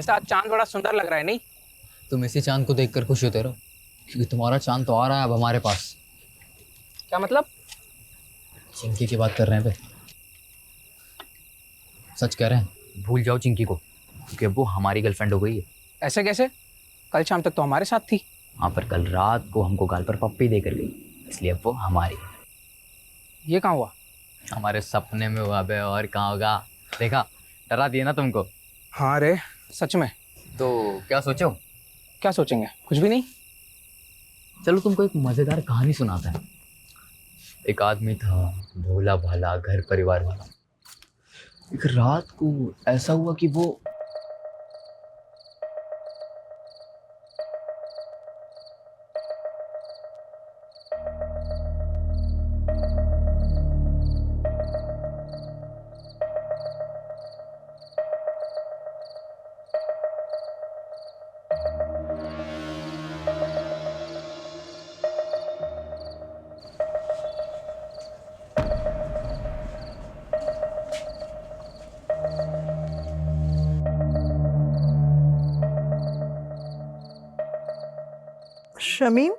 वैसे आज चांद बड़ा सुंदर लग रहा है नहीं? तुम इसी चांद को देखकर खुश होते रहो, क्योंकि तुम्हारा चांद तो आ रहा है अब हमारे पास। क्या मतलब? चिंकी की बात कर रहे हैं बे। सच कह रहे हैं, भूल जाओ चिंकी को, क्योंकि अब वो हमारी गर्लफ्रेंड हो गई है। ऐसे कैसे? कल शाम तक तो हमारे साथ थी। हाँ, पर कल रात को हमको गाल पर पप्पी देकर गई, इसलिए अब वो हमारी है। ये कहाँ हुआ? हमारे सपने में हुआ बे, और कहाँ होगा। देखा, डरा दिया ना तुमको। हाँ रे, सच में। तो क्या सोचो? क्या सोचेंगे? कुछ भी नहीं। चलो तुमको एक मजेदार कहानी सुनाता है। एक आदमी था, भोला भाला, घर परिवार वाला। एक रात को ऐसा हुआ कि वो शमीम,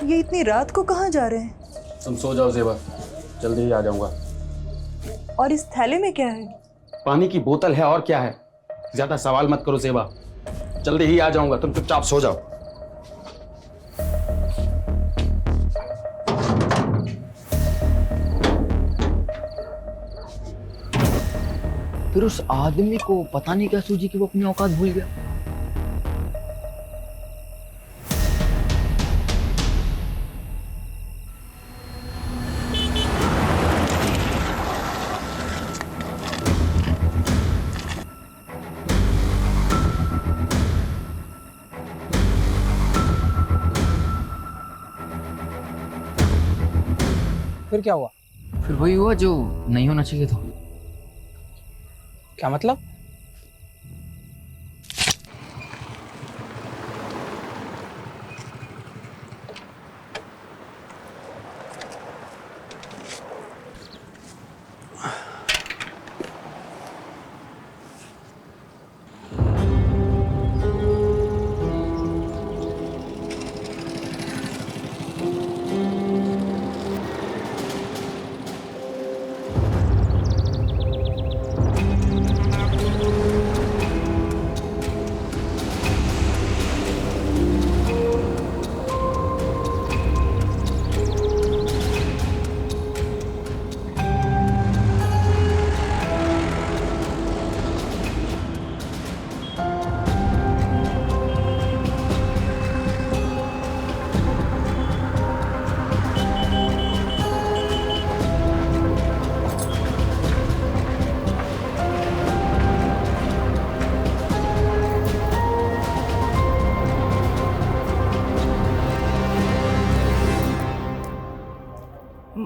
ये इतनी रात को कहाँ जा रहे हैं? तुम सो जाओ ज़ेबा, जल्दी ही आ जाऊंगा। और इस थैले में क्या है? पानी की बोतल है और क्या है। ज्यादा सवाल मत करो ज़ेबा, जल्दी ही आ जाऊंगा, तुम चुपचाप सो जाओ। फिर उस आदमी को पता नहीं क्या सूझी कि वो अपनी औकात भूल गया। फिर क्या हुआ? फिर वही हुआ जो नहीं होना चाहिए था। क्या मतलब?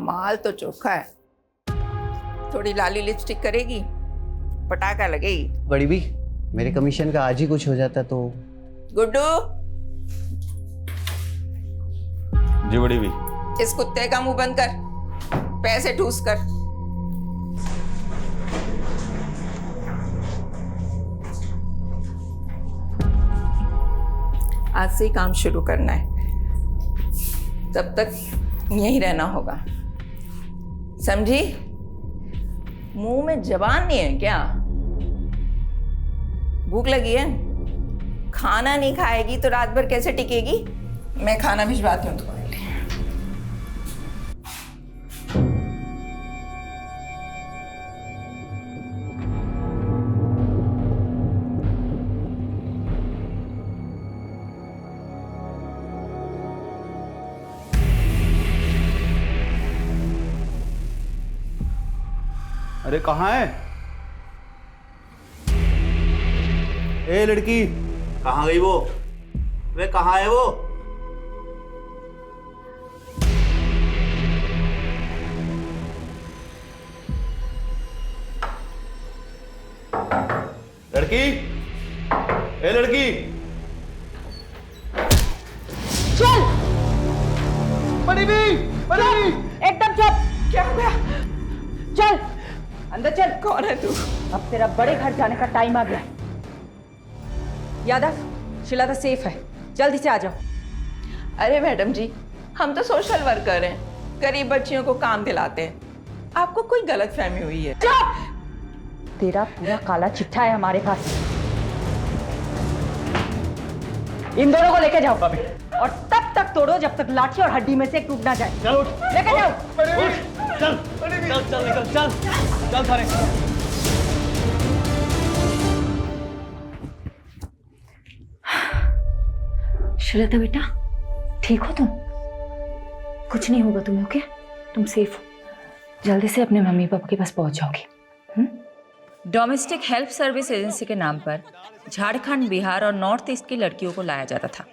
माल तो चोखा है। थोड़ी लाली लिपस्टिक करेगी, पटाखा लगेगी। बड़ी भी, मेरे कमीशन का आज ही कुछ हो जाता तो। गुड्डू, जी बड़ी भी। इस कुत्ते का मुंह बंद कर, पैसे ठूस कर। आज से ही काम शुरू करना है, तब तक यहीं रहना होगा, समझी? मुंह में जबान नहीं है क्या? भूख लगी है? खाना नहीं खाएगी तो रात भर कैसे टिकेगी? मैं खाना भिजवाती हूँ तुम्हारे लिए। अरे कहाँ है? ए लड़की, कहाँ गई वो? वे कहाँ है वो? लड़की, ए लड़की। चल बड़ी भी, बड़ी भी। एकदम चुप। क्या हो गया? चल अंदर चल। कौन है तू? अब तेरा बड़े घर जाने का टाइम आ गया। यादव, शीला तो सेफ है, जल्दी से आ जाओ। अरे मैडम जी, हम तो सोशल वर्कर हैं, गरीब बच्चियों को काम दिलाते हैं। आपको कोई गलतफहमी हुई है। तेरा पूरा काला चिट्ठा है हमारे पास। इन दोनों को लेके जाओ और तब तक तोड़ो जब तक लाठी और हड्डी में से एक टूट ना जाए। चल उठ, लेके जाओ। चल चल चल निकल, चल चल थाने। श्वेता बेटा, ठीक हो तुम? कुछ नहीं होगा तुम्हें, ओके? तुम सेफ हो। जल्दी से अपने मम्मी पापा के पास पहुंच जाओगी। डोमेस्टिक हेल्प सर्विस एजेंसी के नाम पर झारखंड, बिहार और नॉर्थ ईस्ट की लड़कियों को लाया जाता था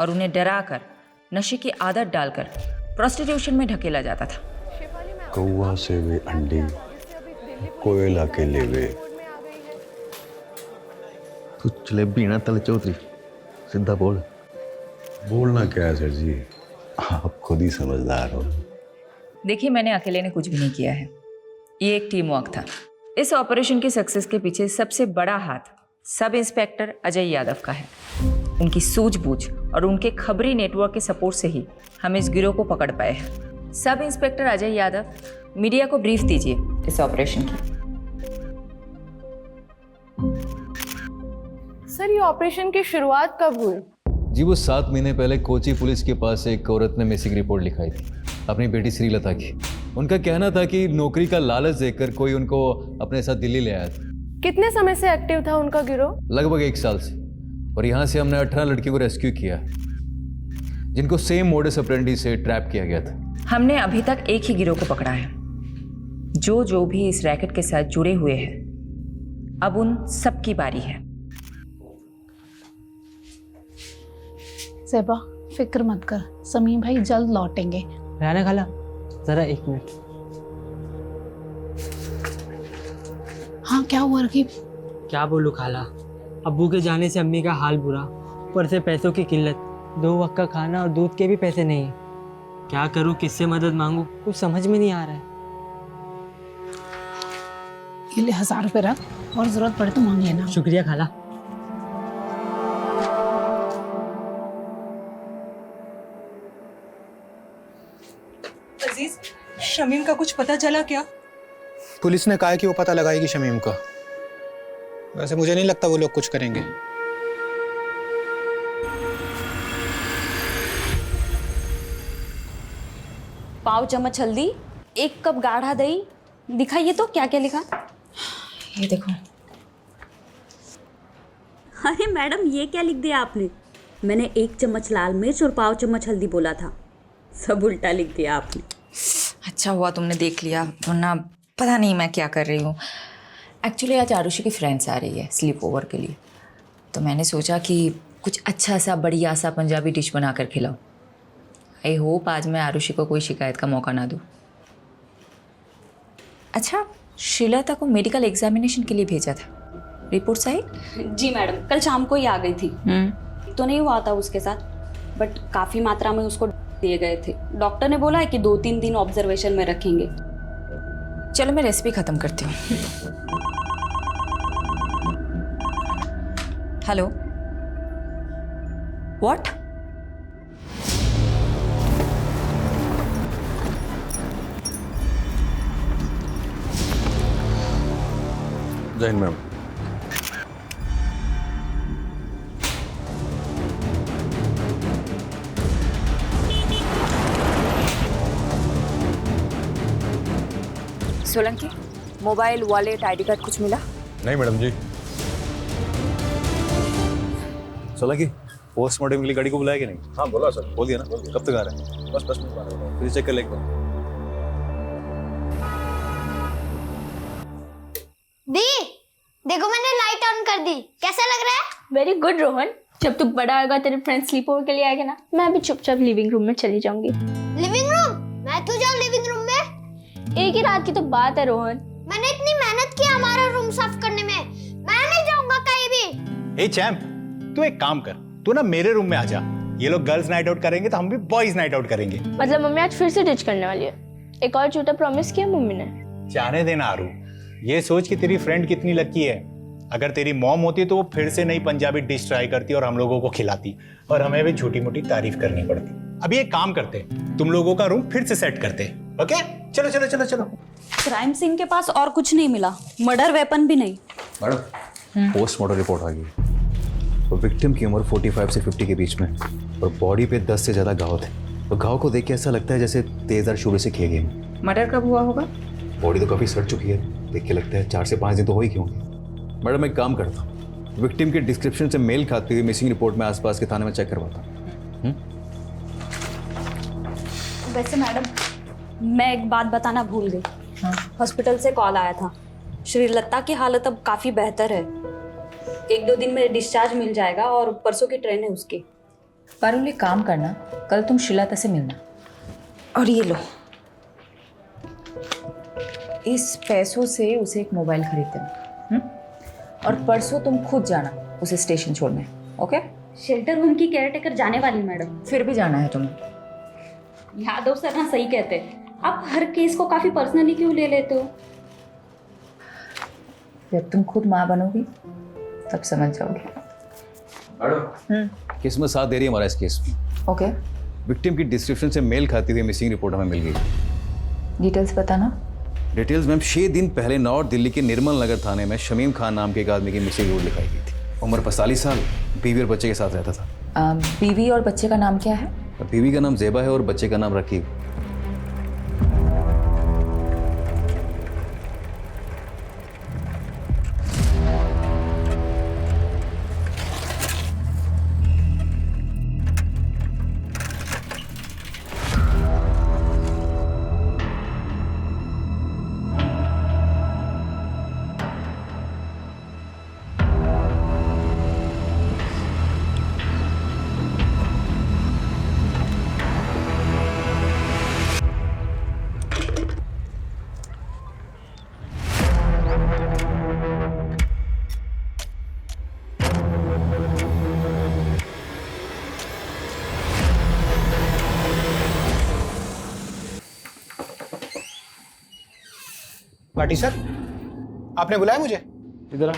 और उन्हें डराकर, नशे की आदत डालकर प्रोस्टिट्यूशन में ढकेला जाता था। कौवा से वे अंडे, कोयला के लेवे। तू जलेबी ना तले चौधरी, सीधा बोल। बोलना क्या है सर जी, आप खुद ही समझदार हो। देखिए, मैंने अकेले ने कुछ भी नहीं किया है, ये एक टीम वर्क था। इस ऑपरेशन की सक्सेस के पीछे सबसे बड़ा हाथ सब इंस्पेक्टर अजय यादव का है। उनकी सूझबूझ और उनके खबरी नेटवर्क के सपोर्ट से ही हम इस गिरोह को पकड़ पाए हैं। Sub inspector Ajay Yadav, media को ब्रीफ दीजिए इस ऑपरेशन की। सर, ये ऑपरेशन की शुरुआत कब हुई? जी, वो 7 महीने पहले कोची पुलिस के पास एक औरत ने मिसिंग रिपोर्ट लिखाई थी, अपनी बेटी श्रीलता की। उनका कहना था कि नौकरी का लालच देकर कोई उनको अपने साथ दिल्ली ले आया था। कितने समय से एक्टिव था उनका गिरोह? लगभग 1 साल से। और यहाँ से हमने 18 लड़कियों को रेस्क्यू किया, जिनको सेम मोडस ऑपरेंडी से ट्रैप किया गया था। हमने अभी तक एक ही गिरोह को पकड़ा है, जो भी इस रैकेट के साथ जुड़े हुए हैं। अब उन सबकी बारी है। ज़ेबा, फिक्र मत कर, समीम भाई जल्द लौटेंगे। राना खाला, जरा 1 मिनट। हाँ, क्या हुआ रकीब? क्या बोलूँ खाला, अब्बू के जाने से अम्मी का हाल बुरा, ऊपर से पैसों की किल्लत, 2 वक्त का खाना और दूध के भी पैसे नहीं है। क्या करूँ, किससे मदद मांगूँ, कुछ समझ में नहीं आ रहा है। ये ले 1000 रुपये रख, और जरूरत पड़े तो मांग लेना। शुक्रिया खाला। अजीज, शमीम का कुछ पता चला क्या? पुलिस ने कहा है कि वो पता लगाएगी शमीम का। वैसे मुझे नहीं लगता वो लोग कुछ करेंगे। पाव चम्मच हल्दी, 1 कप गाढ़ा दही। दिखाइए तो क्या क्या लिखा। ये देखो। अरे मैडम, ये क्या लिख दिया आपने? मैंने 1 चम्मच लाल मिर्च और पाव चम्मच हल्दी बोला था, सब उल्टा लिख दिया आपने। अच्छा हुआ तुमने देख लिया, वरना पता नहीं मैं क्या कर रही हूँ। एक्चुअली आज आरुषि की फ्रेंड्स आ रही है स्लीप ओवर के लिए, तो मैंने सोचा कि कुछ अच्छा सा बढ़िया सा पंजाबी डिश बना कर खिलाऊं। आई होप आज मैं आरुषि को कोई शिकायत का मौका ना दूँ। अच्छा, श्रीलता को मेडिकल एग्जामिनेशन के लिए भेजा था, रिपोर्ट्स आई? जी मैडम, कल शाम को ही आ गई थी। तो नहीं हुआ था उसके साथ, बट काफ़ी मात्रा में उसको दिए गए थे। डॉक्टर ने बोला है कि 2-3 दिन ऑब्जर्वेशन में रखेंगे। चलो मैं रेसिपी ख़त्म करती हूँ। Hello, what? जय हिंद ma'am. Solanki, mobile, wallet, ID card कुछ मिला? नहीं मैडम जी। सोलंकी, पोस्टमार्टम के लिए गाड़ी को बुलाया कि नहीं? हाँ बोला सर। बोल दिया ना? कब तक आ रहे हैं? बस 10 मिनट बाद आ रहा हूँ। फिर चेक कर ले एक बार। दी, देखो मैंने लाइट ऑन कर दी, कैसा लग रहा है? वेरी गुड रोहन, जब तू बड़ा होगा तेरे फ्रेंड स्लीप ओवर के लिए आएगा ना, मैं भी चुपचाप लिविंग रूम में चली जाऊंगी। Living room? मैं तो जाऊँ लिविंग रूम में? एक ही रात की तो बात है रोहन। मैंने इतनी मेहनत की हमारा रूम साफ करने में, मैं नहीं जाऊंगा कहीं भी। ए चैंप, तू एक काम कर, तू ना मेरे रूम में आ जा। ये लोग गर्ल्स नाइट आउट करेंगे तो हम भी बॉयज नाइट आउट करेंगे। मतलब मम्मी आज फिर से डिच करने वाली है? एक और झूठा प्रॉमिस किया मम्मी ने। जाने देना आरू, ये सोच कि तेरी फ्रेंड कितनी लकी है। अगर तेरी मॉम होती तो वो फिर से नई पंजाबी डिश ट्राई करती और हम लोगों को खिलाती और हमें भी छोटी मोटी तारीफ करनी पड़ती। अभी एक काम करते, तुम लोगों का रूम फिर से सेट करते। ओके, चलो चलो चलो चलो। क्राइम सीन के पास और कुछ नहीं मिला, मर्डर वेपन भी नहीं। मैडम, पोस्टमार्टम रिपोर्ट आ गई। विक्टिम की उम्र 45 से 50 के बीच में और बॉडी पे 10 से ज़्यादा घाव थे। और घाव को देख के ऐसा लगता है जैसे तेज़धार शूले से किए गए। मर्डर कब हुआ होगा? बॉडी तो काफ़ी सड़ चुकी है, देख के लगता है 4 से 5 दिन तो हो ही क्यों। मैडम एक काम करता हूँ, विक्टिम के डिस्क्रिप्शन से मेल खाती हुई मिसिंग रिपोर्ट में आसपास के थाने में चेक करवाता हूँ। वैसे मैडम, मैं एक बात बताना भूल गई। हॉस्पिटल से कॉल आया था, श्रीलता की हालत अब काफ़ी बेहतर है। 1-2 दिन में डिस्चार्ज मिल जाएगा और परसों की ट्रेन है उसकी। पारुल एक काम करना, कल तुम श्रीलता से मिलना। और ये लो, इस पैसों से उसे एक मोबाइल खरीद देना। और परसों तुम खुद जाना उसे स्टेशन छोड़ने। ओके? शेल्टर होम की केयरटेकर जाने वाली मैडम। फिर भी जाना है तुम्हें। यादव सर ना सही कहते हैं, आप हर केस को काफी पर्सनली क्यों ले लेते हो? जब तुम खुद माँ बनोगी तब समझ जाओगे। किस्मत साथ दे रही है हमारा इस केस में। ओके, विक्टिम की डिस्क्रिप्शन से मेल खाती हुई मिसिंग रिपोर्ट हमें मिल गई। डिटेल्स बताना। डिटेल्स मैम, 6 दिन पहले नॉर्थ दिल्ली के निर्मल नगर थाने में शमीम खान नाम के एक आदमी की मिसिंग रिपोर्ट लिखाई गई थी। उम्र 45 साल, बीवी और बच्चे के साथ रहता था। बीवी और बच्चे का नाम क्या है? बीवी का नाम ज़ेबा है और बच्चे का नाम रकीब। पार्टी सर, आपने बुलाया मुझे? इधर आ,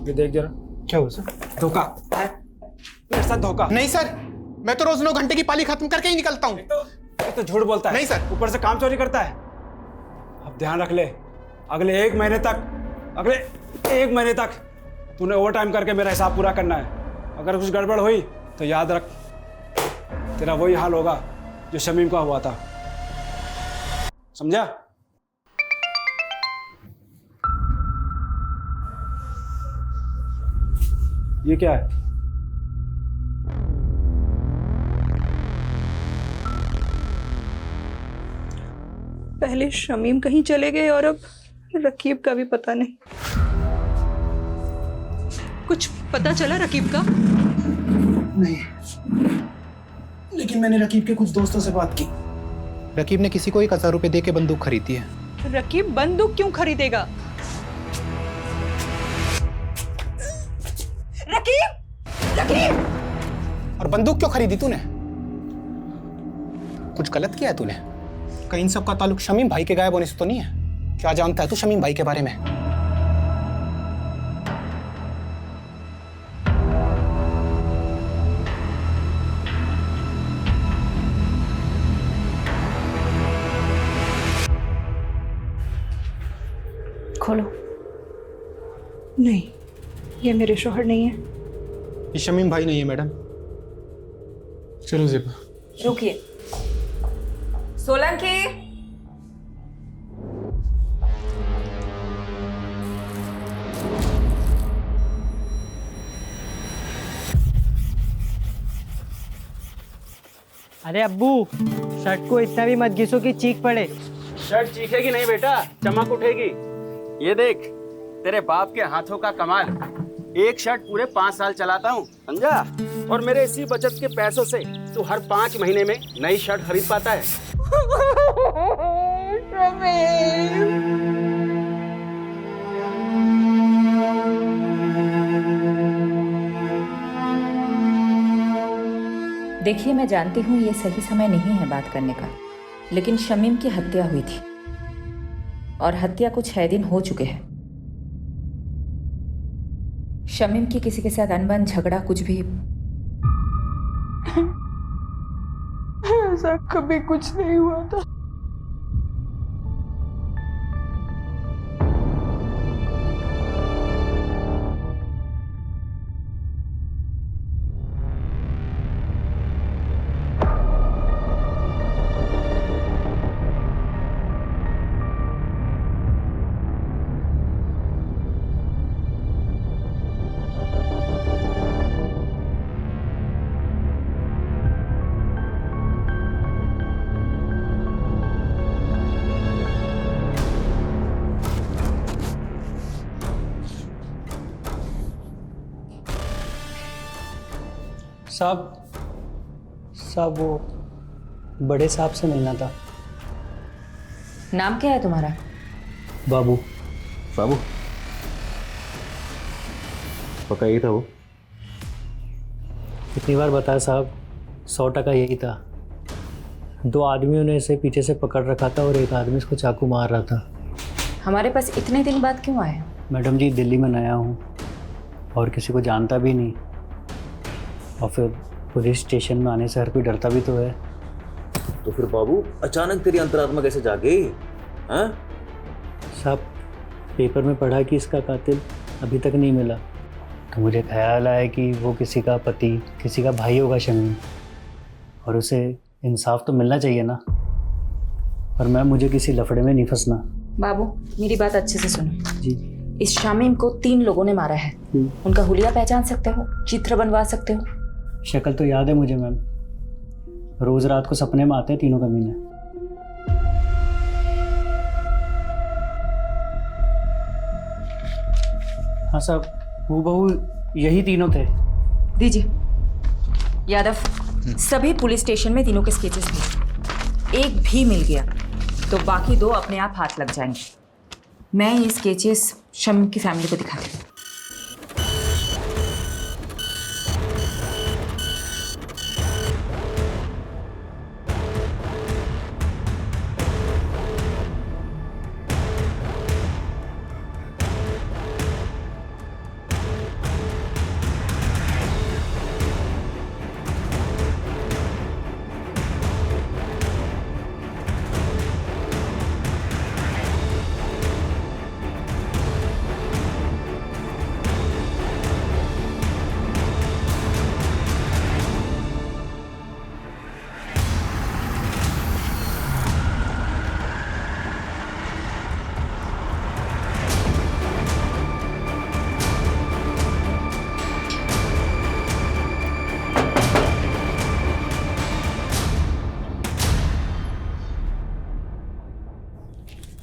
ये देख जरा। क्या हुआ सर? धोखा मेरे साथ, धोखा। नहीं सर, मैं तो रोज 9 घंटे की पाली खत्म करके ही निकलता हूँ। तो झूठ बोलता है। नहीं सर। ऊपर से काम चोरी करता है। अब ध्यान रख ले, अगले 1 महीने तक तूने ओवर टाइम करके मेरा हिसाब पूरा करना है। अगर कुछ गड़बड़ हुई तो याद रख, तेरा वही हाल होगा जो शमीम का हुआ था। समझा? ये क्या है? पहले शमीम कहीं चले गए और अब रकीब का भी पता नहीं। कुछ पता चला रकीब का? नहीं, लेकिन मैंने रकीब के कुछ दोस्तों से बात की। रकीब ने किसी को 1000 रुपए दे के बंदूक खरीदी है। रकीब बंदूक क्यों खरीदेगा? रकीब! और बंदूक क्यों खरीदी तूने? कुछ गलत किया है तूने? कहीं इन सब का ताल्लुक शमीम भाई के गायब होने से तो नहीं है? क्या जानता है तू शमीम भाई के बारे में? खोलो। नहीं, ये मेरे शोहर नहीं है। ये शमीम भाई नहीं है मैडम। चलो ज़ेबा। रुकिए, सोलंकी। अरे अब्बू, शर्ट को इतना भी मत घिसो कि चीख पड़े। शर्ट चीखेगी नहीं बेटा, चमक उठेगी। ये देख, तेरे बाप के हाथों का कमाल। एक शर्ट पूरे 5 साल चलाता हूँ, समझा? और मेरे इसी बचत के पैसों से तू हर 5 महीने में नई शर्ट खरीद पाता है। देखिए, मैं जानती हूँ ये सही समय नहीं है बात करने का, लेकिन शमीम की हत्या हुई थी। और हत्या को 6 दिन हो चुके हैं। शमीम की किसी के साथ अनबन, झगड़ा, कुछ भी? ऐसा कभी कुछ नहीं हुआ था। साहब वो बड़े साहब से मिलना था। नाम क्या है तुम्हारा? बाबू। बाबू पक्का यही था वो? कितनी बार बताया साहब, 100% यही था। 2 आदमियों ने इसे पीछे से पकड़ रखा था और एक आदमी इसको चाकू मार रहा था। हमारे पास इतने दिन बाद क्यों आए? मैडम जी, दिल्ली में नया हूँ और किसी को जानता भी नहीं, और फिर पुलिस स्टेशन में आने से हर कोई डरता भी तो है। तो फिर बाबू अचानक तेरी अंतरात्मा कैसे जागे? हाँ साहब, पेपर में पढ़ा कि इसका कातिल अभी तक नहीं मिला, तो मुझे ख्याल आया कि वो किसी का पति, किसी का भाई होगा शमीम, और उसे इंसाफ तो मिलना चाहिए ना। और मैम, मुझे किसी लफड़े में नहीं फंसना। बाबू, मेरी बात अच्छे से सुनो जी। इस शमीम को 3 लोगों ने मारा है। उनका हुलिया पहचान सकते हो? चित्र बनवा सकते हो? शक्ल तो याद है मुझे मैम, रोज रात को सपने में आते हैं तीनों कमीने। हाँ साहब, हूबहू यही तीनों थे। दीजिए यादव, सभी पुलिस स्टेशन में तीनों के स्केचेस थे। एक भी मिल गया तो बाकी 2 अपने आप हाथ लग जाएंगे। मैं ये स्केचेस शमीम की फैमिली को दिखाती हूँ।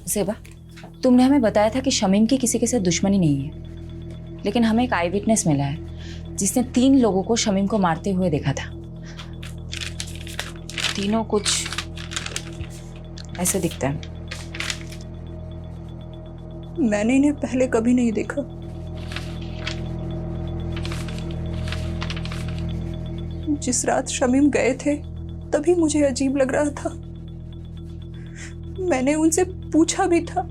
सेबा, तुमने हमें बताया था कि शमीम की किसी के साथ दुश्मनी नहीं है, लेकिन हमें एक आई विटनेस मिला है जिसने 3 लोगों को शमीम को मारते हुए देखा था। तीनों कुछ ऐसे दिखता है। मैंने इन्हें पहले कभी नहीं देखा। जिस रात शमीम गए थे तभी मुझे अजीब लग रहा था। मैंने उनसे पूछा भी था,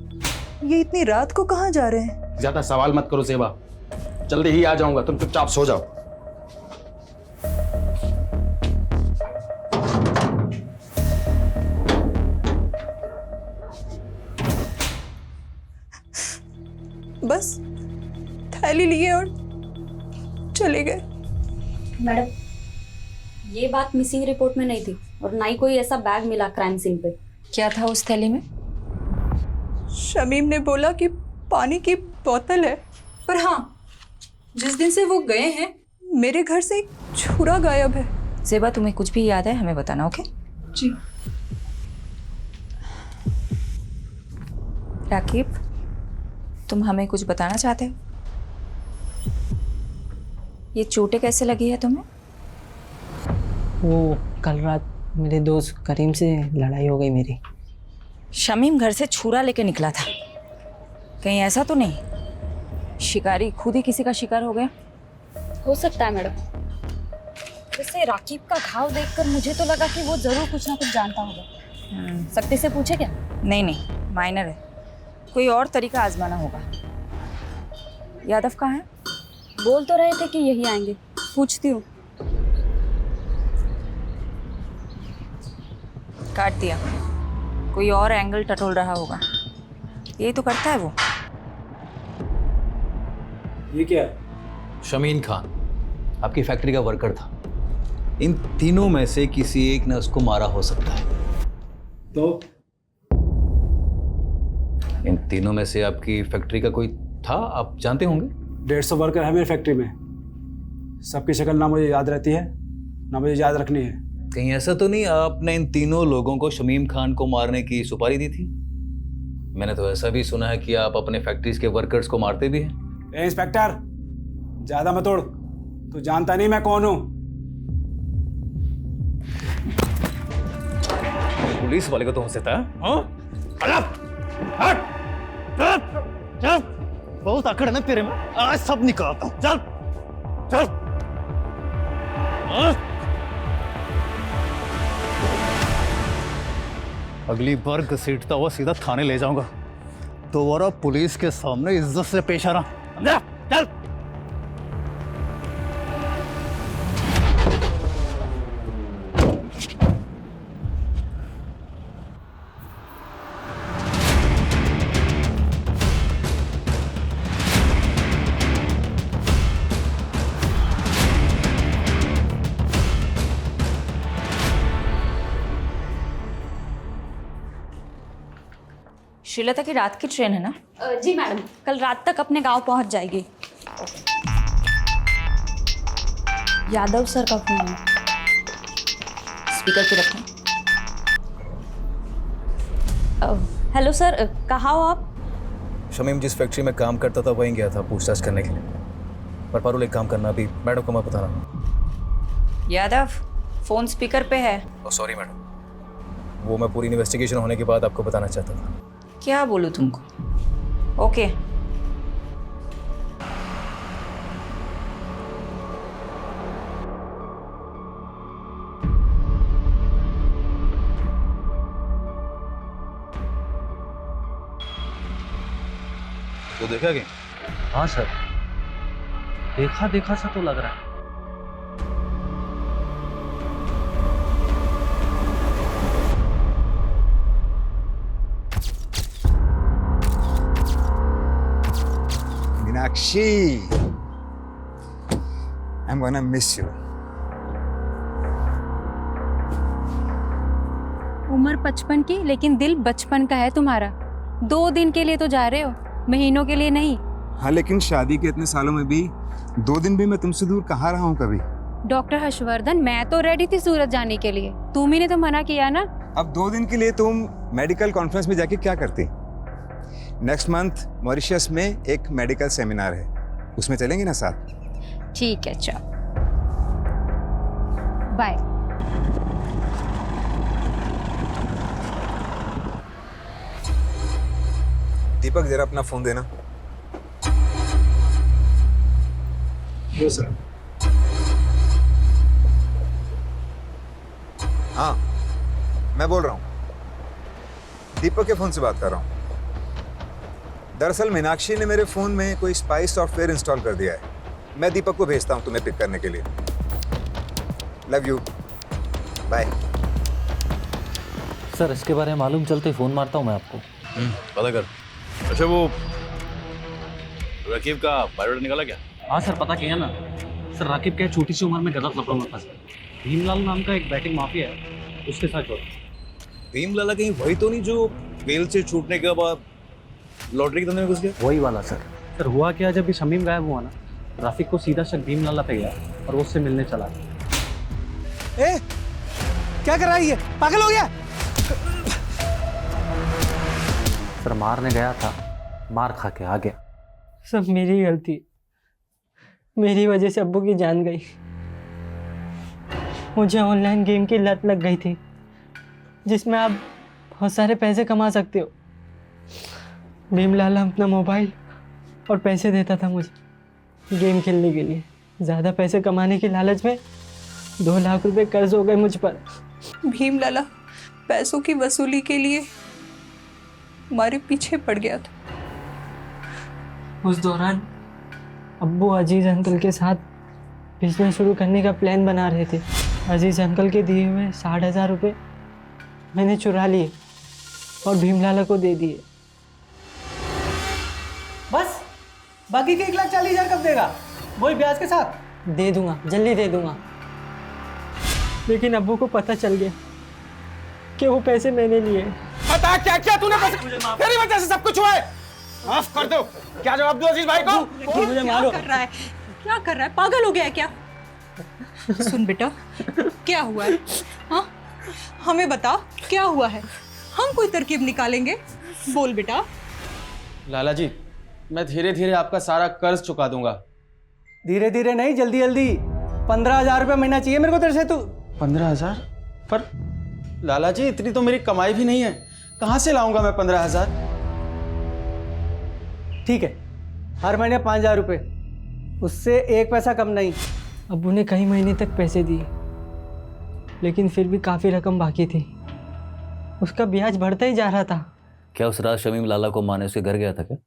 ये इतनी रात को कहाँ जा रहे हैं? ज्यादा सवाल मत करो सेबा, जल्दी ही आ जाऊंगा, तुम चुपचाप सो जाओ। बस थैली लिए और चले गए। मैडम, ये बात मिसिंग रिपोर्ट में नहीं थी और ना ही कोई ऐसा बैग मिला क्राइम सीन पे। क्या था उस थैली में? शमीम ने बोला कि पानी की बोतल है, पर हाँ, जिस दिन से वो गए हैं मेरे घर से एक छुरा गायब है। सेबा, तुम्हें कुछ भी याद है हमें बताना, ओके? जी। राकीब, तुम हमें कुछ बताना चाहते हो? ये चोटें कैसे लगी है तुम्हें? वो कल रात मेरे दोस्त करीम से लड़ाई हो गई मेरी। शमीम घर से छुरा लेके निकला था, कहीं ऐसा तो नहीं शिकारी खुद ही किसी का शिकार हो गया? हो सकता है मैडम। वैसे राकीब का घाव देखकर मुझे तो लगा कि वो जरूर कुछ ना कुछ जानता होगा। सख्ती से पूछे क्या? नहीं नहीं, माइनर है। कोई और तरीका आजमाना होगा। यादव कहाँ है? बोल तो रहे थे कि यही आएंगे, पूछती हूँ। काट दिया। कोई और एंगल टटोल रहा होगा। यही तो करता है वो। ये क्या है? शमीन खान आपकी फैक्ट्री का वर्कर था। इन तीनों में से किसी एक ने उसको मारा हो सकता है। तो इन तीनों में से आपकी फैक्ट्री का कोई था, आप जानते होंगे? 150 वर्कर है मेरी फैक्ट्री में। सबकी शक्ल ना मुझे याद रहती है ना मुझे याद रखनी है। कहीं ऐसा तो नहीं आपने इन तीनों लोगों को शमीम खान को मारने की सुपारी दी थी? मैंने तो ऐसा भी सुना है कि आप अपने फैक्ट्रीज के वर्कर्स को मारते भी हैं। ए इंस्पेक्टर, ज्यादा मत उड़। तू जानता नहीं मैं कौन हूँ। पुलिस वाले को तो हो सकता है। बहुत अकड़ है ना तेरे में, आज सब निकालता हूँ। चल चल। अगली बार घसीटता हुआ सीधा थाने ले जाऊंगा। दोबारा पुलिस के सामने इज्जत से पेश आना। समझा? चल। श्रीलता की रात की ट्रेन है ना? जी मैडम, कल रात तक अपने गांव पहुंच जाएगी। यादव सर का फोन है। स्पीकर पे रखना। हेलो सर, कहाँ हो आप? शमीम जिस फैक्ट्री में काम करता था वहीं गया था पूछताछ करने के लिए। पर पारुल एक काम करना, अभी मैडम को मैं बताना। यादव फोन स्पीकर पे है। सॉरी मैडम, वो मैं पूरी इन्वेस्टिगेशन होने के बाद आपको बताना चाहता था। क्या बोलूं तुमको? ओके। तो देखा क्या? हाँ सर, देखा देखा सा तो लग रहा है। Meenakshi, I'm gonna miss you. उम्र 55 की लेकिन दिल बचपन का है तुम्हारा। 2 दिन के लिए तो जा रहे हो, महीनों के लिए नहीं। हाँ, लेकिन शादी के इतने सालों में भी 2 दिन भी मैं तुमसे दूर कहाँ रहा हूँ कभी। डॉक्टर हर्षवर्धन, मैं तो रेडी थी सूरत जाने के लिए, तुम ही ने तो मना किया ना। अब 2 दिन के लिए तुम मेडिकल कॉन्फ्रेंस में जाके क्या करती? नेक्स्ट मंथ मॉरिशस में एक मेडिकल सेमिनार है, उसमें चलेंगे ना साथ? ठीक है, चल बाय। दीपक, जरा अपना फोन देना। Yes sir. हाँ, मैं बोल रहा हूँ, दीपक के फोन से बात कर रहा हूँ। दरअसल मीनाक्षी ने मेरे फोन में कोई स्पाई सॉफ्टवेयर इंस्टॉल कर दिया है। मैं दीपक को भेजता हूँ तुम्हें पिक करने के लिए। Love you, bye. सर, इसके बारे में मालूम चलते फ़ोन मारता हूँ मैं आपको। पता कर। अच्छा, वो रकीब का बायोडाटा निकाला क्या? हाँ सर, पता किया ना सर। राकिब क्या छोटी सी उम्र में गलत लफड़ों में फंस गया। भीमलाल नाम का एक बैटिंग माफिया है, उसके साथ जोड़ा। भीमलाला कहीं वही तो नहीं जो बेल से छूटने के बाद लॉटरी के धंधे में घुस गया? वही वाला सर। सर हुआ क्या, जब भी शमीम गायब हुआ ना, राफिक को सीधा शक भीमलाला पे गया और वो उससे मिलने चला गया। ए, क्या कर रहा है ये? पागल हो गया? सर मारने गया था, मार खा के आ गया। सब मेरी गलती, मेरी वजह से अब्बू की जान गई। मुझे ऑनलाइन गेम की लत लग गई थी जिसमें आप बहुत सारे पैसे कमा सकते हो। भीमलाल अपना मोबाइल और पैसे देता था मुझे गेम खेलने के लिए। ज़्यादा पैसे कमाने की लालच में 2 लाख रुपए कर्ज हो गए मुझ पर। भीमलाला पैसों की वसूली के लिए हमारे पीछे पड़ गया था। उस दौरान अब्बू अजीज अंकल के साथ बिजनेस शुरू करने का प्लान बना रहे थे। अजीज अंकल के दिए हुए 60,000 रुपये मैंने चुरा लिए और भीमलाला को दे दिए। बस बाकी के 1,40,000 कब देगा? वही ब्याज के साथ? दे दूंगा, जल्दी दे दूंगा। लेकिन अब्बू को पता चल गया कि वो पैसे मैंने लिए। बता क्या क्या तूने तेरी वजह से सब कुछ हुआ है। माफ कर दो। क्या जवाब दूं अजीज भाई को? मुझे मारो। क्या कर रहा है? पागल हो गया है क्या? सुन बेटा, क्या हुआ है? हाँ, हमें बता क्या हुआ है। हम कोई तरकीब निकालेंगे। बोल बेटा। लाला जी, मैं धीरे धीरे आपका सारा कर्ज चुका दूंगा। धीरे धीरे नहीं, जल्दी जल्दी। 15,000 रुपये महीना चाहिए मेरे को तेरे से। तू 15,000? पर लाला जी, इतनी तो मेरी कमाई भी नहीं है। कहाँ से लाऊंगा मैं 15,000? ठीक है, हर महीने 5,000 रुपये, उससे 1 पैसा कम नहीं। अब्बू ने कई महीने तक पैसे दिए, लेकिन फिर भी काफ़ी रकम बाकी थी। उसका ब्याज बढ़ता ही जा रहा था। क्या उस रात शमीम लाला को माने उसके घर गया था क्या?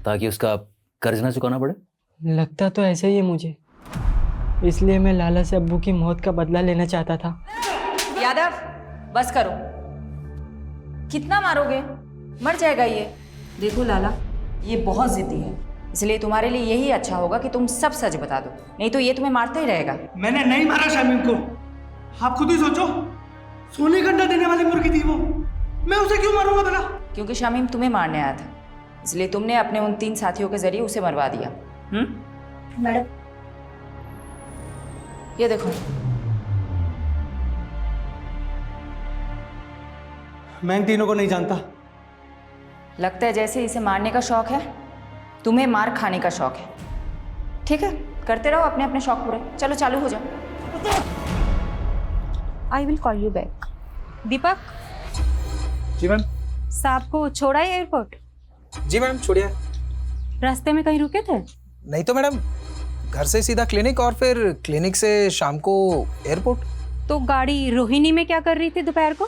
ताकि उसका कर्ज ना चुकाना पड़े? लगता तो ऐसे ही है मुझे, इसलिए मैं लाला से अब्बू की मौत का बदला लेना चाहता था। यादव, बस करो। कितना मारोगे? मर जाएगा ये। देखो लाला, ये बहुत जिद्दी है, इसलिए तुम्हारे लिए यही अच्छा होगा कि तुम सब सच बता दो, नहीं तो ये तुम्हें मारता ही रहेगा। मैंने नहीं मारा शमीम को। आप खुद ही सोचो, सोने का अंडा देने वाली मुर्गी थी वो। मैं उसे क्यों मारूंगा भला? क्योंकि शमीम तुम्हें मारने आया था, इसलिए तुमने अपने उन 3 साथियों के जरिए उसे मरवा दिया। मैडम, ये देखो। मैं इन तीनों को नहीं जानता। लगता है जैसे इसे मारने का शौक है, तुम्हें मार खाने का शौक है। ठीक है, करते रहो अपने अपने शौक पूरे। चलो चालू हो जाओ। I will call you back. Deepak. जी मैम। साहब को छोड़ा है एयरपोर्ट? जी मैम, छोड़िए। रास्ते में कहीं रुके थे? नहीं तो मैडम, घर से सीधा क्लिनिक और फिर क्लिनिक से शाम को एयरपोर्ट। तो गाड़ी रोहिणी में क्या कर रही थी दोपहर को?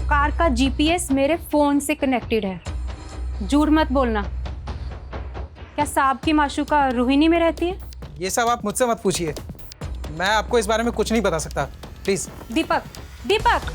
कार का जीपीएस मेरे फोन से कनेक्टेड है। झूठ मत बोलना। क्या साहब की माशूका रोहिणी में रहती है? ये सब आप मुझसे मत पूछिए, मैं आपको इस बारे में कुछ नहीं बता सकता, प्लीज। Deepak, Deepak.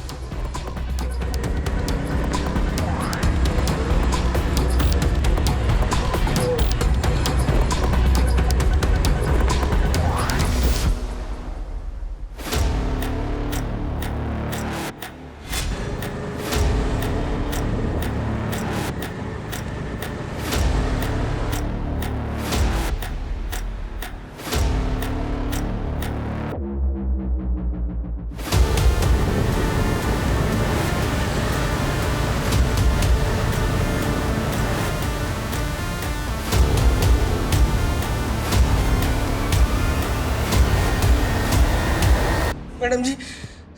मैडम जी,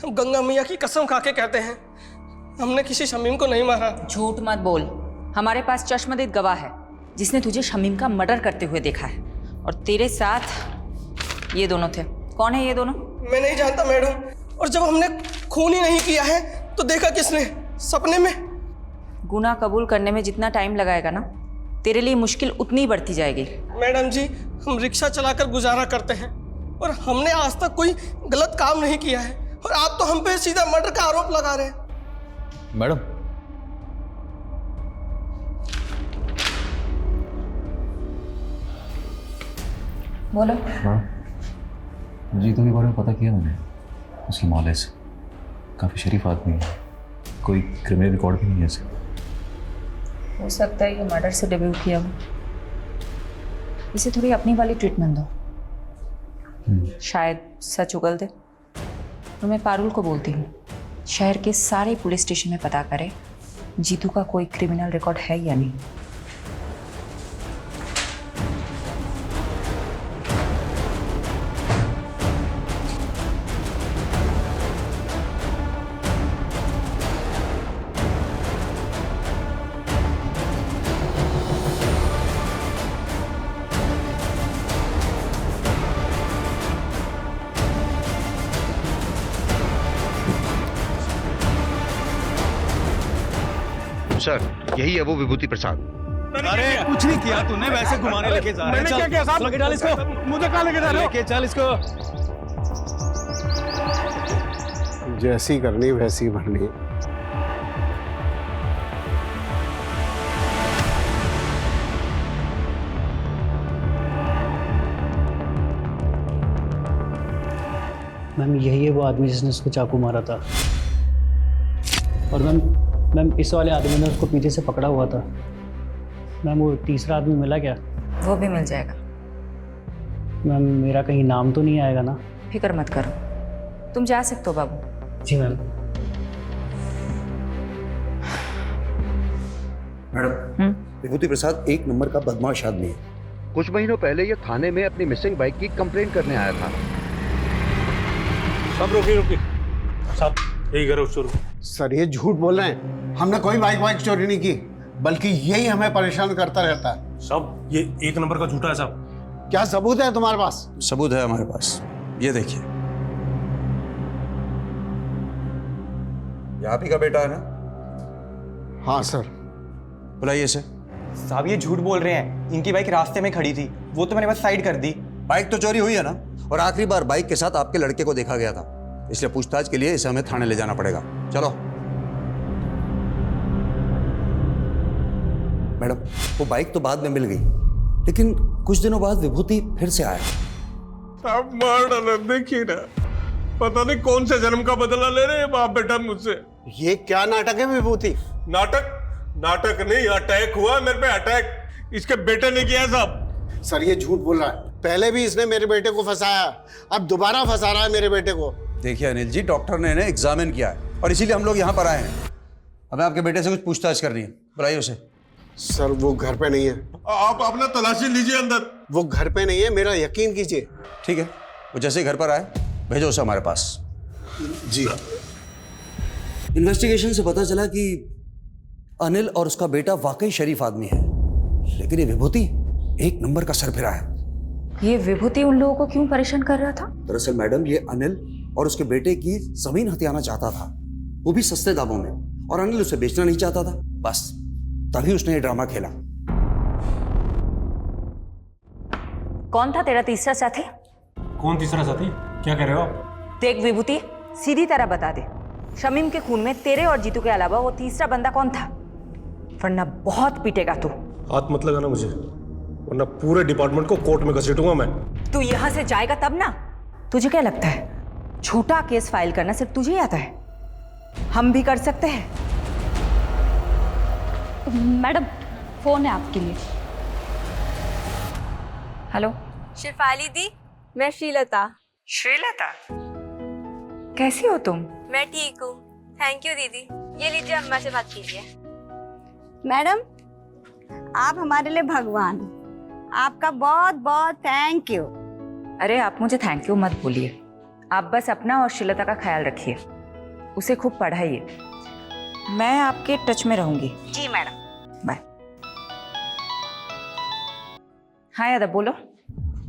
हम गंगा मैया की कसम खा के कहते हैं, हमने किसी शमीम को नहीं मारा। झूठ मत बोल। हमारे पास चश्मदीद गवाह है जिसने तुझे शमीम का मर्डर करते हुए देखा है, और तेरे साथ ये दोनों थे। कौन है ये दोनों? मैं नहीं जानता मैडम, और जब हमने खून ही नहीं किया है तो देखा किसने? सपने में। गुनाह कबूल करने में जितना टाइम लगाएगा ना, तेरे लिए मुश्किल उतनी बढ़ती जाएगी। मैडम जी, हम रिक्शा चलाकर गुजारा करते हैं और हमने आज तक कोई गलत काम नहीं किया है, और आप तो हम पे सीधा मर्डर का आरोप लगा रहे हैं। मैडम, बोलो। हाँ जी, तो के बारे में पता किया मैंने। उसकी मौले से काफ़ी शरीफ आदमी है, कोई क्रिमिनल रिकॉर्ड भी नहीं है इसे। हो सकता है ये मर्डर से डेब्यू किया हो। इसे थोड़ी अपनी वाली ट्रीटमेंट दो, शायद सच उगल दे। तो मैं पारुल को बोलती हूँ, शहर के सारे पुलिस स्टेशन में पता करे जीतू का कोई क्रिमिनल रिकॉर्ड है या नहीं। सर यही है वो विभूति प्रसाद। अरे कुछ नहीं किया तूने, वैसे घुमाने लेके जा रहे हैं। मैंने क्या किया साहब? लेके डाल इसको, मुझे कहाँ लेके जा रहे हो? लेके चल इसको। जैसी करनी वैसी भरनी। मैम यही है वो आदमी जिसने उसको चाकू मारा था। और मैम इस वाले आदमी ने उसको पीछे से पकड़ा हुआ था। मैम वो तीसरा आदमी मिला क्या? वो भी मिल जाएगा। मैम मेरा कहीं नाम तो नहीं आएगा ना? फिक्र मत करो, तुम जा सकते हो बाबू। जी मैम। मैडम, विभूति प्रसाद एक नंबर का बदमाश आदमी है। कुछ महीनों पहले ये थाने में अपनी मिसिंग बाइक की कंप्लेंट करने आया था। सब रुकिए साहब, यही करो शुरू। सर ये झूठ बोल रहे हैं, हमने कोई बाइक चोरी नहीं की, बल्कि यही हमें परेशान करता रहता है। सब ये एक नंबर का झूठा है साहब। क्या सबूत है तुम्हारे पास? सबूत है हमारे पास, ये देखिए। ये आप ही का बेटा है ना? हाँ सर। बुलाइए इसे। साहब ये झूठ बोल रहे हैं, इनकी बाइक रास्ते में खड़ी थी, वो तो मैंने बस साइड कर दी। बाइक तो चोरी हुई है ना, और आखिरी बार बाइक के साथ आपके लड़के को देखा गया था, इसलिए पूछताछ के लिए इसे हमें थाने ले जाना पड़ेगा। चलो। मैडम वो बाइक तो बाद में मिल गई, लेकिन कुछ दिनों बाद विभूति फिर से आया। साहब मार डाला, देखिए ना, पता नहीं कौन से जन्म का बदला ले रहे हैं बाप बेटा मुझसे। ये क्या नाटक है विभूति? नाटक नहीं, अटैक हुआ मेरे पे, अटैक इसके बेटे ने किया है साहब। सर ये झूठ बोल रहा है, पहले भी इसने मेरे बेटे को फंसाया, अब दोबारा फंसा रहा है मेरे बेटे को। देखिए अनिल जी, डॉक्टर ने इन्हें एग्जामिन किया है और इसीलिए हम लोग यहाँ पर आए हैं। हमें आपके बेटे से कुछ पूछताछ करनी है, बुलाइए उसे। सर वो घर पे नहीं है। आप अपना तलाशी लीजिए अंदर। वो घर पे नहीं है, मेरा यकीन कीजिए। ठीक है, वो जैसे ही घर पर आए भेजो उसे हमारे पास। जी। इन्वेस्टिगेशन से पता चला कि अनिल और उसका बेटा वाकई शरीफ आदमी है, लेकिन ये विभूति एक नंबर का सरफिरा है। ये विभूति उन लोगों को क्यों परेशान कर रहा था? दरअसल मैडम ये अनिल और उसके बेटे की जमीन हथियाना चाहता था, वो भी सस्ते दामों में, और अनिल उसे बेचना नहीं चाहता था। बस तभी उसने ये ड्रामा खेला। कौन था तेरा तीसरा साथी? कौन तीसरा साथी? क्या कह रहे हो आप? देख विभूति, सीधी तरह बता दे, शमीम के खून में तेरे और जीतू के अलावा वो तीसरा बंदा कौन था? वरना बहुत पीटेगा तू। हाथ मत लगाना मुझे, वरना पूरे डिपार्टमेंट को कोर्ट में घसीटूंगा मैं। तू यहाँ से जाएगा तब ना। तुझे क्या लगता है झूठा केस फाइल करना सिर्फ तुझे ही आता है? हम भी कर सकते हैं। मैडम फोन है आपके लिए। हेलो शिफाली दी, मैं श्रीलता। श्रीलता, कैसी हो तुम? मैं ठीक हूँ, थैंक यू दीदी। ये लीजिए, अम्मा से बात कीजिए। मैडम आप हमारे लिए भगवान, आपका बहुत बहुत थैंक यू। अरे आप मुझे थैंक यू मत बोलिए, आप बस अपना और श्रीलता का ख्याल रखिए, उसे खूब पढ़ाइए। मैं आपके टच में रहूंगी। जी मैडम। बाय। हाँ यादव बोलो।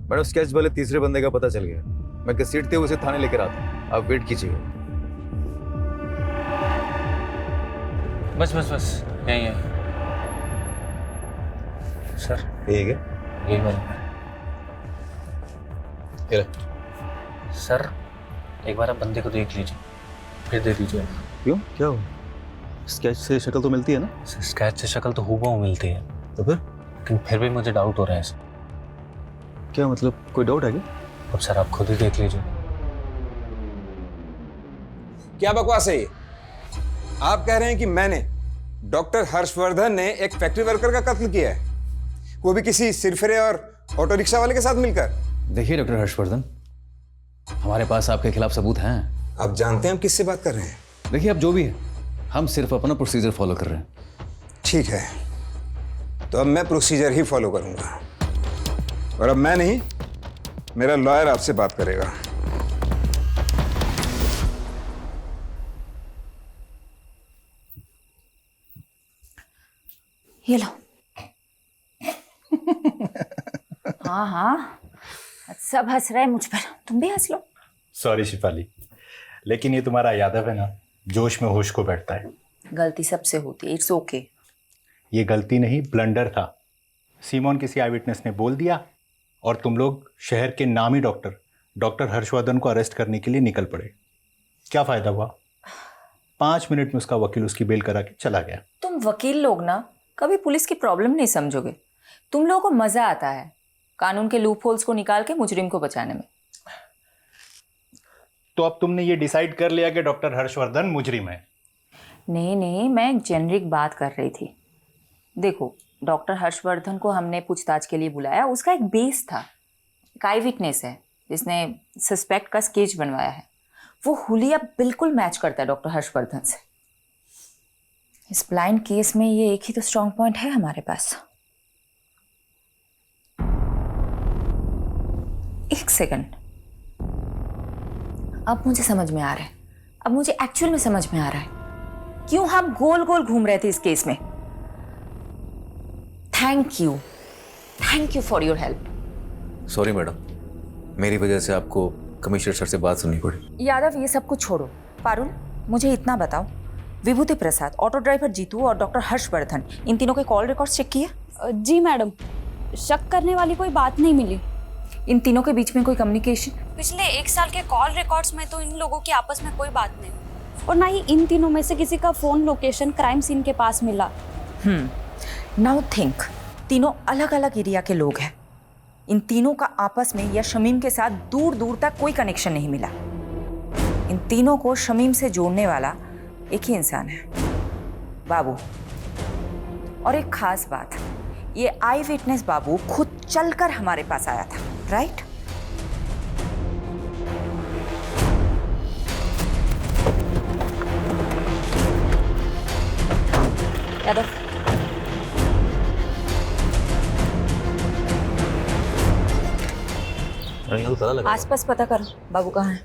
मैडम स्केच वाले तीसरे बंदे का पता चल गया, मैं घसीटते हुए उसे थाने लेकर आता हूँ, आप वेट कीजिए। बस यही है सर। ठीक है, यही वाला सर। एक बार आप बंदे को देख लीजिए, फिर दे दीजिए। क्यों, क्या हो? स्केच से शक्ल तो मिलती है ना? स्केच से शक्ल तो हूबहू मिलती है, तो लेकिन फिर भी मुझे डाउट हो रहा है सर। क्या मतलब, कोई डाउट है क्या? अब सर आप खुद ही देख लीजिए। क्या बकवास है ये? आप कह रहे हैं कि मैंने, डॉक्टर हर्षवर्धन ने एक फैक्ट्री वर्कर का कत्ल किया है, वो भी किसी सिरफिरे और ऑटो रिक्शा वाले के साथ मिलकर? देखिए डॉक्टर हर्षवर्धन, हमारे पास आपके खिलाफ सबूत हैं। आप जानते हैं हम किससे बात कर रहे हैं? देखिए अब जो भी है, हम सिर्फ अपना प्रोसीजर फॉलो कर रहे हैं। ठीक है, तो अब मैं प्रोसीजर ही फॉलो करूंगा, और अब मैं नहीं, मेरा लॉयर आपसे बात करेगा। ये लो। हाँ, सब हंस रहे हैं मुझ पर, तुम भी हंस लो। सॉरी शिफाली, लेकिन ये तुम्हारा यादव है ना, जोश में होश को बैठता है। गलती सबसे होती है, इट्स ओके। ये गलती नहीं, ब्लंडर था। सीमोन किसी आई विटनेस ने बोल दिया और तुम लोग शहर के नामी डॉक्टर हर्षवर्धन को अरेस्ट करने के लिए निकल पड़े। क्या फ़ायदा हुआ? 5 मिनट में उसका वकील उसकी बेल करा के चला गया। तुम वकील लोग ना कभी पुलिस की प्रॉब्लम नहीं समझोगे। तुम लोगों को मज़ा आता है कानून के लूप होल्स को निकाल के मुजरिम को बचाने में। तो अब तुमने ये डिसाइड कर लिया कि डॉक्टर हर्षवर्धन मुजरिम है? नहीं, मैं एक जेनरिक बात कर रही थी। देखो, डॉक्टर हर्षवर्धन को हमने पूछताछ के लिए बुलाया, उसका एक बेस था, एक आई विटनेस है जिसने सस्पेक्ट का स्केच बनवाया है। वो हुलिया बिल्कुल मैच करता है डॉक्टर हर्षवर्धन से। इस ब्लाइंड केस में ये एक ही तो स्ट्रॉन्ग पॉइंट है हमारे पास। एक सेकंड, अब मुझे समझ में आ रहा है, अब मुझे एक्चुअल में समझ में आ रहा है क्यों हम गोल गोल घूम रहे थे इस केस में। Thank you for your help. Sorry madam, मेरी वजह से आपको कमिश्नर सर से बात सुननी पड़ी। यादव, ये सब कुछ छोड़ो। पारुल, मुझे इतना बताओ, विभूति प्रसाद, ऑटो ड्राइवर जीतू और डॉक्टर हर्षवर्धन, इन तीनों के कॉल रिकॉर्ड्स चेक किए? जी मैडम, शक करने वाली कोई बात नहीं मिली। इन तीनों के बीच में कोई कम्युनिकेशन? पिछले 1 साल के कॉल रिकॉर्ड्स में तो इन लोगों की आपस में कोई बात नहीं, और ना ही इन तीनों में से किसी का फोन लोकेशन क्राइम सीन के पास मिला। नाउ थिंक, तीनों अलग अलग एरिया के लोग हैं। इन तीनों का आपस में या शमीम के साथ दूर दूर तक कोई कनेक्शन नहीं मिला। इन तीनों को शमीम से जोड़ने वाला एक ही इंसान है, बाबू। और एक खास बात, ये आई विटनेस बाबू खुद चलकर हमारे पास आया था, राइट? यादव, आसपास पता करो बाबू कहाँ है।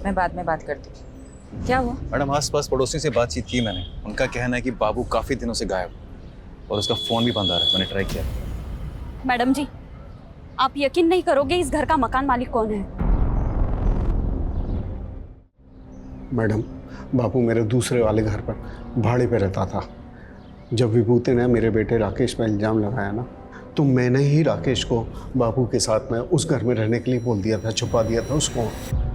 मैं बाद में बात करती हूँ। क्या हुआ? मैडम, आसपास पड़ोसी से बातचीत की मैंने। उनका कहना है कि बाबू काफी दिनों से गायब और उसका फोन भी बंद आ रहा है। मैंने ट्राई किया। मैडम जी, आप यकीन नहीं करोगे इस घर का मकान मालिक कौन है। मैडम, बाबू मेरे दूसरे वाले घर पर भाड़े पे रहता था। जब विभूति ने मेरे बेटे राकेश पर इल्ज़ाम लगाया ना, तो मैंने ही राकेश को बाबू के साथ में उस घर में रहने के लिए बोल दिया था, छुपा दिया था उसको।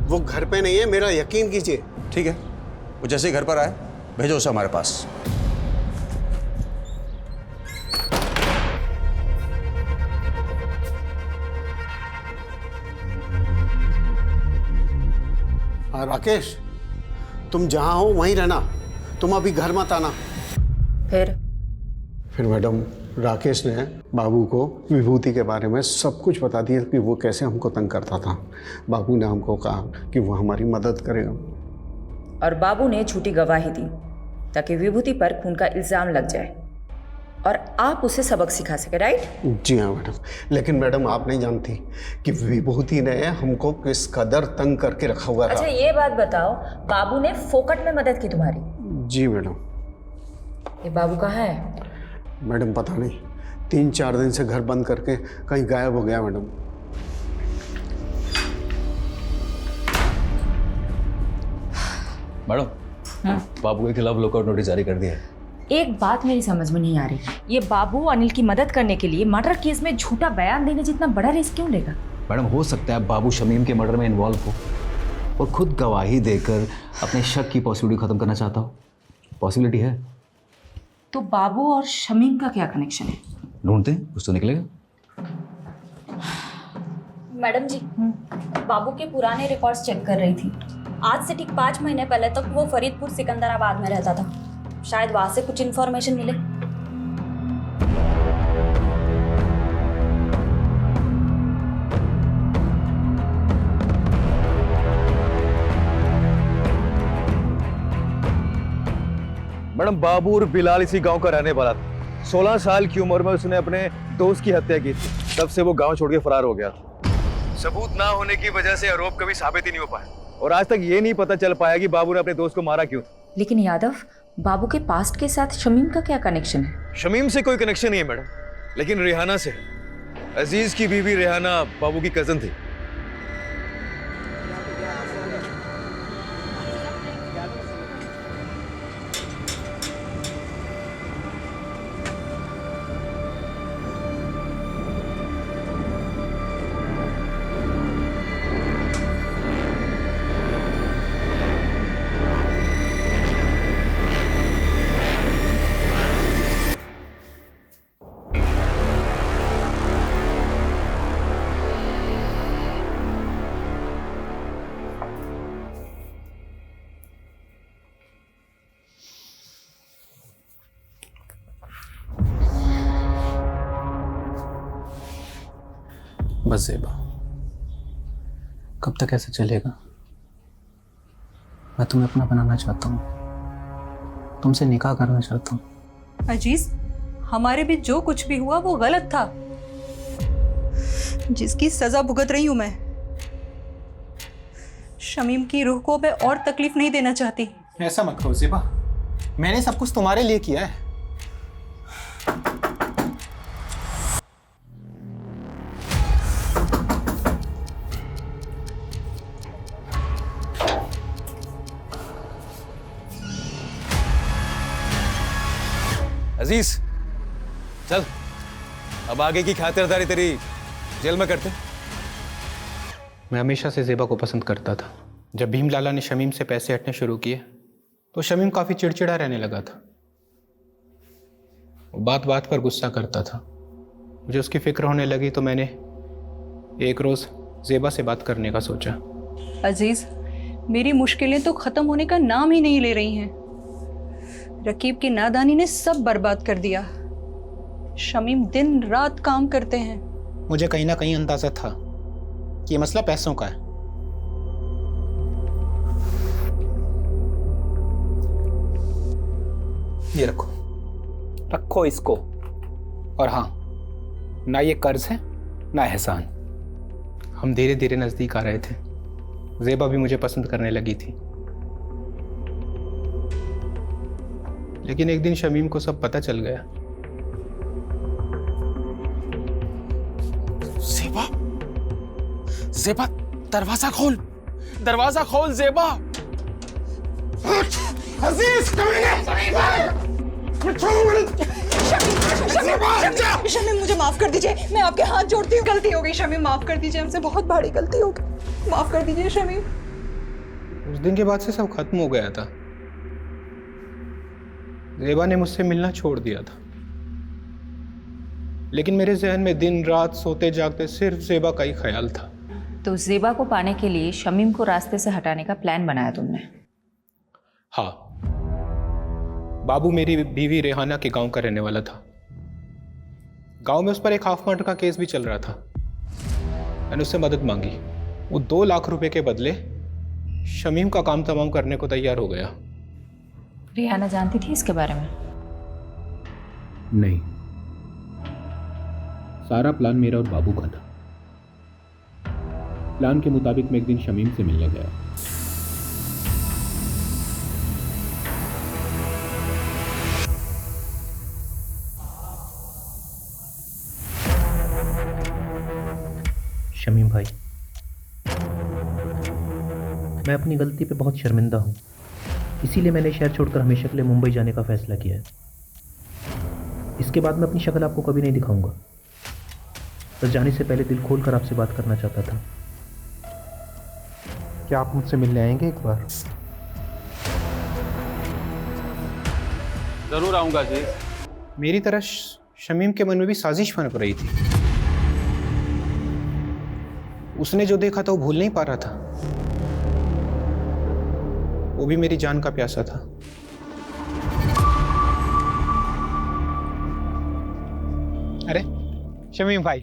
वो घर पे नहीं है, मेरा यकीन कीजिए। ठीक है, वो जैसे ही घर पर आए भेजो उसे हमारे पास। हाँ राकेश, तुम जहाँ हो वहीं रहना, तुम अभी घर मत आना। फिर मैडम, राकेश ने बाबू को विभूति के बारे में सब कुछ बता दिया कि वो कैसे हमको तंग करता था। बाबू ने हमको कहा कि वो हमारी मदद करेगा, और बाबू ने झूठी गवाही दी ताकि विभूति पर खून का इल्जाम लग जाए और आप उसे सबक सिखा सके, राइट? जी हाँ मैडम। लेकिन मैडम, आप नहीं जानती कि विभूति ने हमको किस कदर तंग करके रखा हुआ था। अच्छा, ये बात बताओ, बाबू ने फोकट में मदद की तुम्हारी? जी मैडम। ये बाबू कहाँ है? मैडम पता नहीं, 3-4 दिन से घर बंद करके कहीं गायब हो गया मैडम। मैडम, बाबू के खिलाफ लुकआउट नोटिस जारी कर दिया है। एक बात मेरी समझ में नहीं आ रही, ये बाबू अनिल की मदद करने के लिए मर्डर केस में झूठा बयान देने जितना बड़ा रिस्क क्यों लेगा? मैडम, हो सकता है बाबू शमीम के मर्डर में इन्वॉल्व हो और खुद गवाही देकर अपने शक की पॉसिबिलिटी खत्म करना चाहता हो। पॉसिबिलिटी है। तो बाबू और शमीम का क्या कनेक्शन है? ढूंढते हैं, कुछ तो निकलेगा। मैडम जी, बाबू के पुराने रिकॉर्ड्स चेक कर रही थी। आज से ठीक 5 महीने पहले तक वो फरीदपुर सिकंदराबाद में रहता था। शायद वहां से कुछ इन्फॉर्मेशन मिले। मैडम, बाबू और बिलाल इसी गांव का रहने वाला था। 16 साल की उम्र में उसने अपने दोस्त की हत्या की थी। तब से वो गांव छोड़ के फरार हो गया था। सबूत ना होने की वजह से आरोप कभी साबित ही नहीं हो पाया और आज तक ये नहीं पता चल पाया कि बाबू ने अपने दोस्त को मारा क्यों। लेकिन यादव, बाबू के पास्ट के साथ शमीम का क्या कनेक्शन है? शमीम से कोई कनेक्शन नहीं है मैडम, लेकिन रेहाना से। अजीज की बीवी रेहाना बाबू की कजन थी। बस ज़ेबा, कब तक ऐसे चलेगा? मैं तुम्हें अपना बनाना चाहता हूँ, तुमसे निकाह करना चाहता हूँ। अजीज, हमारे बीच जो कुछ भी हुआ वो गलत था, जिसकी सजा भुगत रही हूं मैं। शमीम की रूह को मैं और तकलीफ नहीं देना चाहती। ऐसा मत करो ज़ेबा, मैंने सब कुछ तुम्हारे लिए किया है। अजीज चल, अब आगे की खातिरदारी तेरी जेल में करते। मैं हमेशा से ज़ेबा को पसंद करता था। जब भीम लाला ने शमीम से पैसे हटने शुरू किए तो शमीम काफ़ी चिड़चिड़ा रहने लगा था। वो बात बात पर गुस्सा करता था। मुझे उसकी फिक्र होने लगी तो मैंने एक रोज़ ज़ेबा से बात करने का सोचा। अजीज, मेरी मुश्किलें तो ख़त्म होने का नाम ही नहीं ले रही हैं। रकीब की नादानी ने सब बर्बाद कर दिया। शमीम दिन रात काम करते हैं। मुझे कहीं ना कहीं अंदाज़ा था कि ये मसला पैसों का है। ये रखो, रखो इसको। और हाँ, ना ये कर्ज है ना एहसान। हम धीरे धीरे नज़दीक आ रहे थे। ज़ेबा भी मुझे पसंद करने लगी थी। लेकिन एक दिन शमीम को सब पता चल गया। ज़ेबा, ज़ेबा, दरवाजा खोल, दरवाजा खोल ज़ेबा। अजीज, शमीम, मुझे माफ कर दीजिए, मैं आपके हाथ जोड़ती हूँ। गलती हो गई शमीम, माफ कर दीजिए, हमसे बहुत बड़ी गलती हो गई, माफ कर दीजिए शमीम। उस दिन के बाद से सब खत्म हो गया था। ज़ेबा ने मुझसे मिलना छोड़ दिया था, लेकिन मेरे जहन में दिन रात सोते जागते सिर्फ ज़ेबा का ही ख्याल था। तो ज़ेबा को पाने के लिए शमीम को रास्ते से हटाने का प्लान बनाया तुमने? हाँ, बाबू मेरी बीवी रेहाना के गांव का रहने वाला था। गांव में उस पर एक हाफ मर्डर का केस भी चल रहा था। मैंने उससे मदद मांगी। वो 2 लाख रुपए के बदले शमीम का काम तमाम करने को तैयार हो गया। रेहाना जानती थी इसके बारे में? नहीं, सारा प्लान मेरा और बाबू का था। प्लान के मुताबिक मैं एक दिन शमीम से मिलने गया। शमीम भाई, मैं अपनी गलती पे बहुत शर्मिंदा हूँ, इसीलिए मैंने शहर छोड़कर हमेशा के लिए मुंबई जाने का फैसला किया है। इसके बाद मैं अपनी शक्ल आपको कभी नहीं दिखाऊंगा। बस जाने से पहले दिल खोलकर आपसे बात करना चाहता था। क्या आप मुझसे मिलने आएंगे एक बार? जरूर आऊंगा जी। मेरी तरह शमीम के मन में भी साजिश बन रही थी। उसने जो देखा था वो भूल नहीं पा रहा था। वो भी मेरी जान का प्यासा था। अरे शमीम भाई,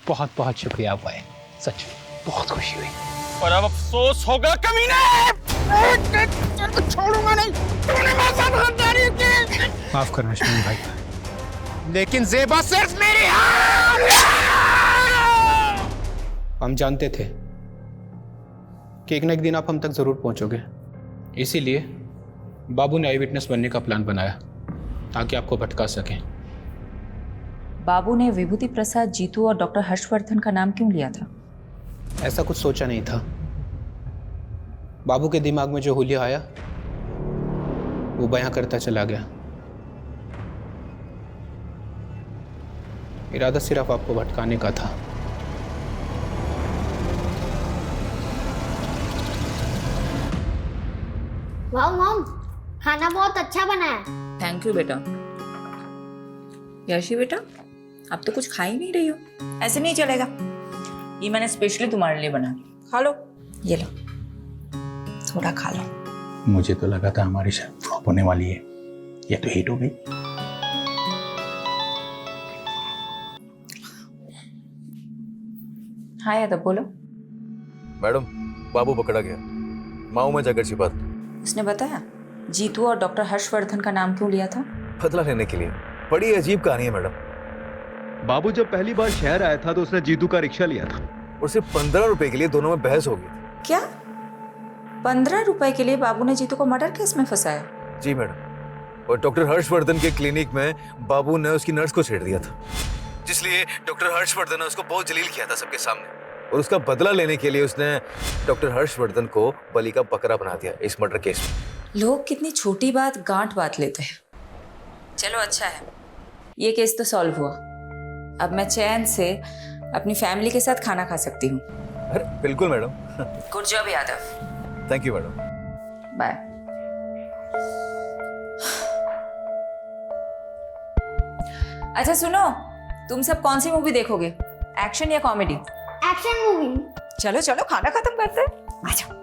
बहुत बहुत शुक्रिया आप आए, सच बहुत खुशी हुई। और अब अफसोस होगा कमीने, छोड़ूंगा नहीं। तूने मेरे साथ गद्दारी की। माफ करना शमीम भाई, लेकिन ज़ेबा सिर्फ मेरी हम जानते थे कि एक न एक दिन आप हम तक जरूर पहुंचोगे। इसीलिए बाबू ने आई विटनेस बनने का प्लान बनाया ताकि आपको भटका सकें। बाबू ने विभूति प्रसाद, जीतू और डॉक्टर हर्षवर्धन का नाम क्यों लिया था? ऐसा कुछ सोचा नहीं था। बाबू के दिमाग में जो हुलिया आया वो बयां करता चला गया। इरादा सिर्फ आपको भटकाने का था। वाह मॉम, खाना बहुत अच्छा बना है। थैंक यू बेटा। यशी बेटा, अब तो कुछ खा ही नहीं रही हो। ऐसे नहीं चलेगा, ये मैंने स्पेशली तुम्हारे लिए बना। खा लो, ये लो, थोड़ा खा लो। मुझे तो लगा था हमारी शायद फ्लॉप होने वाली है, ये तो हिट हो गई। हाँ यादव बोलो। मैडम, बाबू पकड़ा गया, माऊ में जाकर छिपा था। उसने बताया जीतू और डॉक्टर हर्षवर्धन का नाम क्यों लिया था? बदला लेने के लिए। बड़ी अजीब कहानी है मैडम। बाबू जब पहली बार शहर आया था तो उसने जीतू का रिक्शा लिया था और सिर्फ 15 रुपए के लिए दोनों में बहस हो गई। क्या 15 रुपए के लिए बाबू ने जीतू को मर्डर केस में फंसाया? जी मैडम, और डॉक्टर हर्षवर्धन के क्लिनिक में बाबू ने उसकी नर्स को छेड़ दिया था, जिसलिए डॉक्टर हर्षवर्धन ने उसको बहुत जलील किया था सबके सामने, और उसका बदला लेने के लिए उसने डॉक्टर हर्षवर्धन को बलि का बकरा बना दिया इस मर्डर केस में। लोग कितनी छोटी बात गांठ बात लेते हैं। चलो अच्छा है, ये केस तो सॉल्व हुआ। अब मैं चैन से अपनी फैमिली के साथ खाना खा सकती हूँ। अरे बिल्कुल madam. Good job Yadav. Thank you madam. Bye. अच्छा सुनो, तुम सब कौन सी मूवी देखोगे, एक्शन या कॉमेडी? Action movie. चलो चलो खाना खत्म करते हैं, आ जाओ।